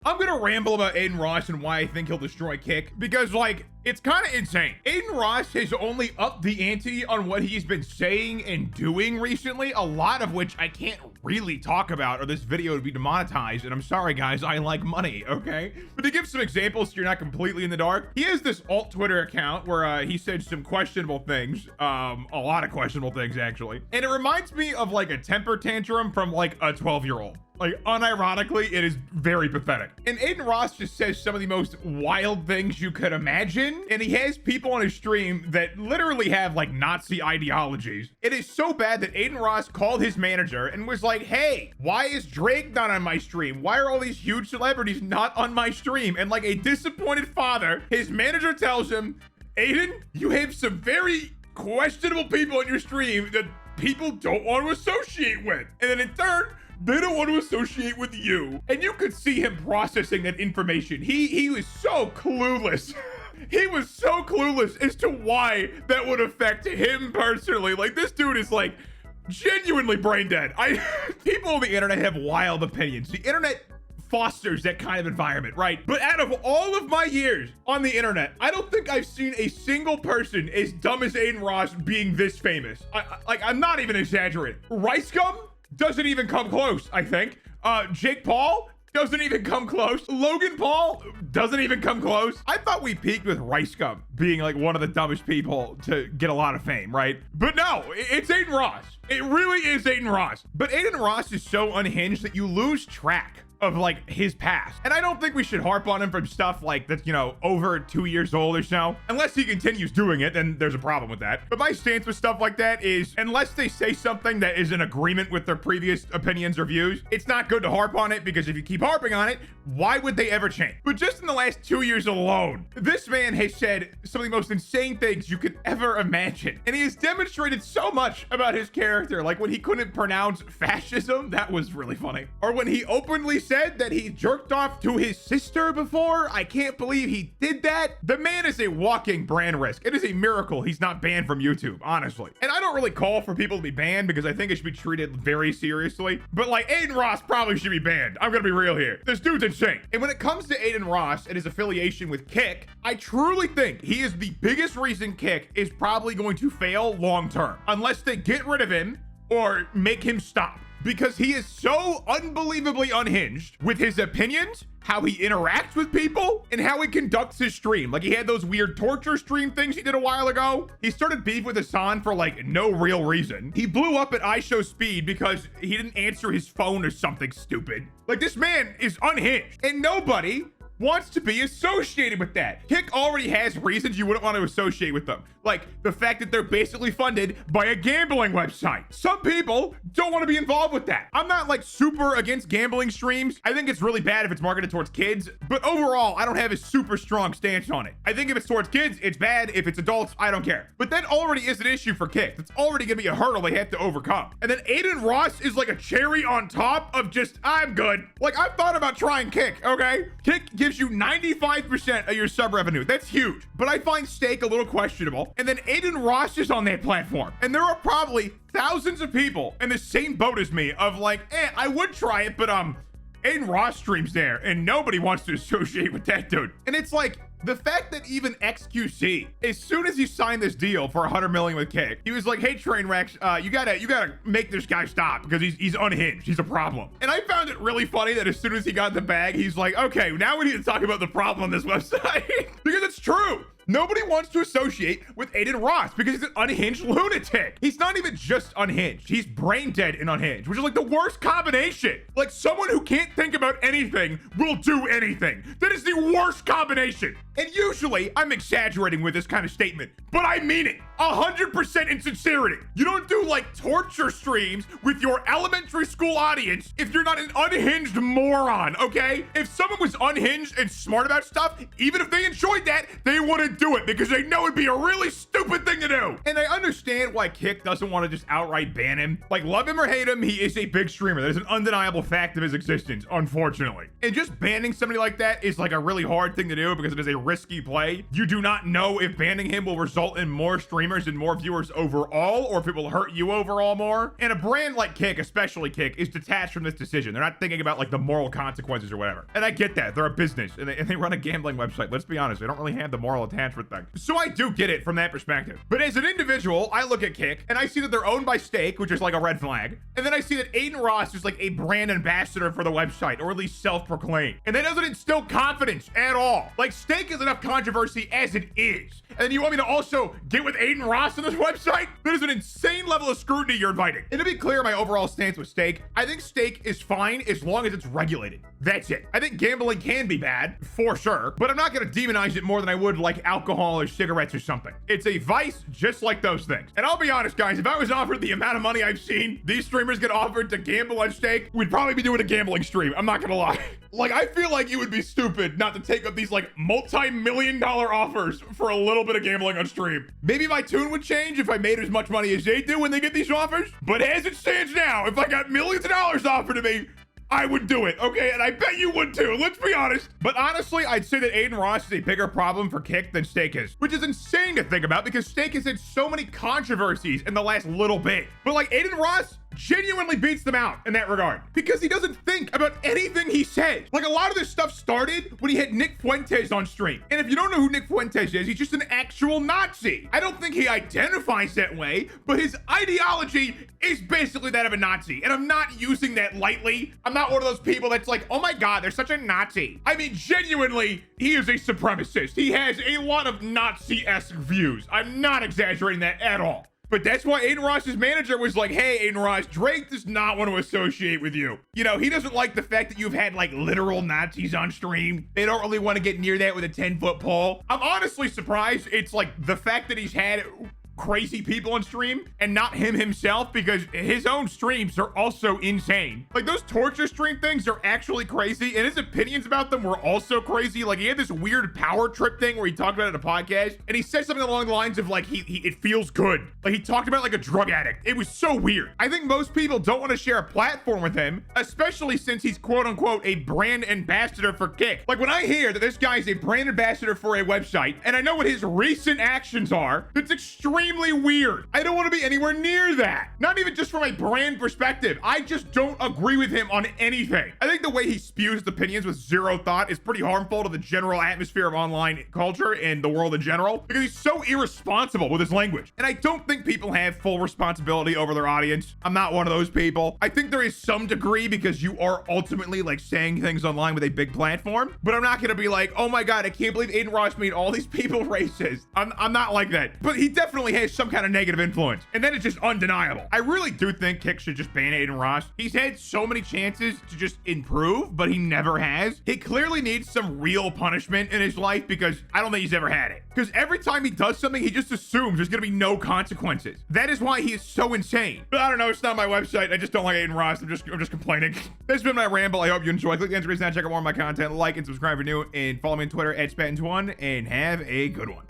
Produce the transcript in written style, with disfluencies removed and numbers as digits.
I'm gonna ramble about Adin Ross and why I think he'll destroy Kick, because like, it's kind of insane. Adin Ross has only upped the ante on what he's been saying and doing recently, a lot of which I can't really talk about or this video would be demonetized, and I'm sorry guys, I like money, okay? But to give some examples so you're not completely in the dark, he has this alt Twitter account where he said some questionable things, a lot of questionable things actually, and it reminds me of like a temper tantrum from like a 12-year-old. Like, unironically, it is very pathetic. And Adin Ross just says some of the most wild things you could imagine. And he has people on his stream that literally have like Nazi ideologies. It is so bad that Adin Ross called his manager and was like, hey, why is Drake not on my stream? Why are all these huge celebrities not on my stream? And like a disappointed father, his manager tells him, Adin, you have some very questionable people on your stream that people don't want to associate with. And then in turn, they don't want to associate with you. And you could see him processing that information. He was so clueless. He was so clueless as to why that would affect him personally. Like, this dude is like genuinely brain dead. People on the internet have wild opinions. The internet fosters that kind of environment, right? But out of all of my years on the internet, I don't think I've seen a single person as dumb as Adin Ross being this famous. I'm not even exaggerating. Rice Gum doesn't even come close, I think. Jake Paul doesn't even come close. Logan Paul doesn't even come close. I thought we peaked with Rice Gum being like one of the dumbest people to get a lot of fame, right? But no, it's Adin Ross. It really is Adin Ross. But Adin Ross is so unhinged that you lose track of like his past. And I don't think we should harp on him from stuff like that's, you know, over 2 years old or so. Unless he continues doing it, then there's a problem with that. But my stance with stuff like that is, unless they say something that is in agreement with their previous opinions or views, it's not good to harp on it, because if you keep harping on it, why would they ever change? But just in the last 2 years alone, this man has said some of the most insane things you could ever imagine. And he has demonstrated so much about his character. Like when he couldn't pronounce fascism, that was really funny. Or when he openly said that he jerked off to his sister before. I can't believe he did that. The man is a walking brand risk. It is a miracle he's not banned from YouTube, honestly. And I don't really call for people to be banned because I think it should be treated very seriously. But like, Adin Ross probably should be banned. I'm gonna be real here. This dude's insane. And when it comes to Adin Ross and his affiliation with Kick, I truly think he is the biggest reason Kick is probably going to fail long term, unless they get rid of him or make him stop. Because he is so unbelievably unhinged with his opinions, how he interacts with people, and how he conducts his stream. Like, he had those weird torture stream things he did a while ago. He started beef with Hassan for like no real reason. He blew up at iShowSpeed because he didn't answer his phone or something stupid. Like, this man is unhinged, and nobody wants to be associated with that. Kick already has reasons you wouldn't want to associate with them. Like the fact that they're basically funded by a gambling website. Some people don't want to be involved with that. I'm not like super against gambling streams. I think it's really bad if it's marketed towards kids, but overall, I don't have a super strong stance on it. I think if it's towards kids, it's bad. If it's adults, I don't care. But that already is an issue for Kick. That's already gonna be a hurdle they have to overcome. And then Adin Ross is like a cherry on top of just, I'm good. Like, I've thought about trying Kick, okay? Kick gives you 95% of your sub revenue. That's huge. But I find Stake a little questionable. And then Adin Ross is on that platform. And there are probably thousands of people in the same boat as me of like, I would try it, but Adin Ross streams there and nobody wants to associate with that dude. And it's like, the fact that even XQC, as soon as he signed this deal for 100 million with Kick, he was like, hey, Trainwreck, you gotta make this guy stop because he's unhinged. He's a problem. And I found it really funny that as soon as he got the bag, he's like, okay, now we need to talk about the problem on this website. Because it's true. Nobody wants to associate with Adin Ross because he's an unhinged lunatic. He's not even just unhinged. He's brain dead and unhinged, which is like the worst combination. Like, someone who can't think about anything will do anything. That is the worst combination. And usually I'm exaggerating with this kind of statement, but I mean it 100% in sincerity. You don't do like torture streams with your elementary school audience if you're not an unhinged moron, okay? If someone was unhinged and smart about stuff, even if they enjoyed that, they wouldn't do it because they know it'd be a really stupid thing to do. And I understand why Kick doesn't want to just outright ban him. Like, love him or hate him, he is a big streamer. That is an undeniable fact of his existence, unfortunately. And just banning somebody like that is like a really hard thing to do because it is a risky play. You do not know if banning him will result in more streamers and more viewers overall, or if it will hurt you overall more. And a brand like Kick, especially Kick, is detached from this decision. They're not thinking about like the moral consequences or whatever. And I get that. They're a business and they run a gambling website. Let's be honest, they don't really have the moral attachment thing. So I do get it from that perspective. But as an individual, I look at Kick and I see that they're owned by Stake, which is like a red flag. And then I see that Adin Ross is like a brand ambassador for the website, or at least self-proclaimed. And that doesn't instill confidence at all. Like, Stake is enough controversy as it is. And then you want me to also get with Adin Ross on this website? That is an insane level of scrutiny you're inviting. And to be clear, my overall stance with Stake, I think Stake is fine as long as it's regulated. That's it. I think gambling can be bad, for sure, but I'm not going to demonize it more than I would like alcohol or cigarettes or something. It's a vice just like those things. And I'll be honest, guys, if I was offered the amount of money I've seen these streamers get offered to gamble on Stake, we'd probably be doing a gambling stream. I'm not going to lie. Like, I feel like it would be stupid not to take up these like multi-million-dollar offers for a little bit of gambling on stream. Maybe my tune would change if I made as much money as they do when they get these offers. But as it stands now, if I got millions of dollars offered to me, I would do it, okay? And I bet you would too, let's be honest. But honestly, I'd say that Adin Ross is a bigger problem for Kick than Stake is, which is insane to think about because Stake has had so many controversies in the last little bit. But like, Adin Ross genuinely beats them out in that regard because he doesn't think about anything he says. Like, a lot of this stuff started when he had Nick Fuentes on stream. And if you don't know who Nick Fuentes is, he's just an actual Nazi. I don't think he identifies that way, but his ideology is basically that of a Nazi. And I'm not using that lightly. I'm not one of those people that's like, oh my God, they're such a Nazi. I mean, genuinely, he is a supremacist. He has a lot of Nazi-esque views. I'm not exaggerating that at all. But that's why Adin Ross's manager was like, hey, Adin Ross, Drake does not want to associate with you. You know, he doesn't like the fact that you've had like literal Nazis on stream. They don't really want to get near that with a 10-foot pole. I'm honestly surprised it's like the fact that he's had crazy people on stream and not him himself, because his own streams are also insane. Like, those torture stream things are actually crazy, and his opinions about them were also crazy. Like, he had this weird power trip thing where he talked about it in a podcast, and he said something along the lines of like, it feels good. Like, he talked about like a drug addict. It was so weird. I think most people don't want to share a platform with him, especially since he's quote unquote a brand ambassador for Kick. Like, when I hear that this guy is a brand ambassador for a website, and I know what his recent actions are, that's extremely weird. I don't want to be anywhere near that. Not even just from a brand perspective. I just don't agree with him on anything. I think the way he spews his opinions with zero thought is pretty harmful to the general atmosphere of online culture and the world in general, because he's so irresponsible with his language. And I don't think people have full responsibility over their audience. I'm not one of those people. I think there is some degree because you are ultimately like saying things online with a big platform, but I'm not going to be like, oh my God, I can't believe Adin Ross made all these people racist. I'm not like that, but he definitely has some kind of negative influence, and then it's just undeniable. I really do think Kick should just ban Adin Ross. He's had so many chances to just improve, but he never has. He clearly needs some real punishment in his life because I don't think he's ever had it. Because every time he does something, he just assumes there's gonna be no consequences. That is why he is so insane. But I don't know, it's not my website. I just don't like Adin Ross. I'm just complaining. This has been my ramble. I hope you enjoyed. Click the end screen now, check out more of my content, like and subscribe if you're new, and follow me on Twitter at spat1, and have a good one.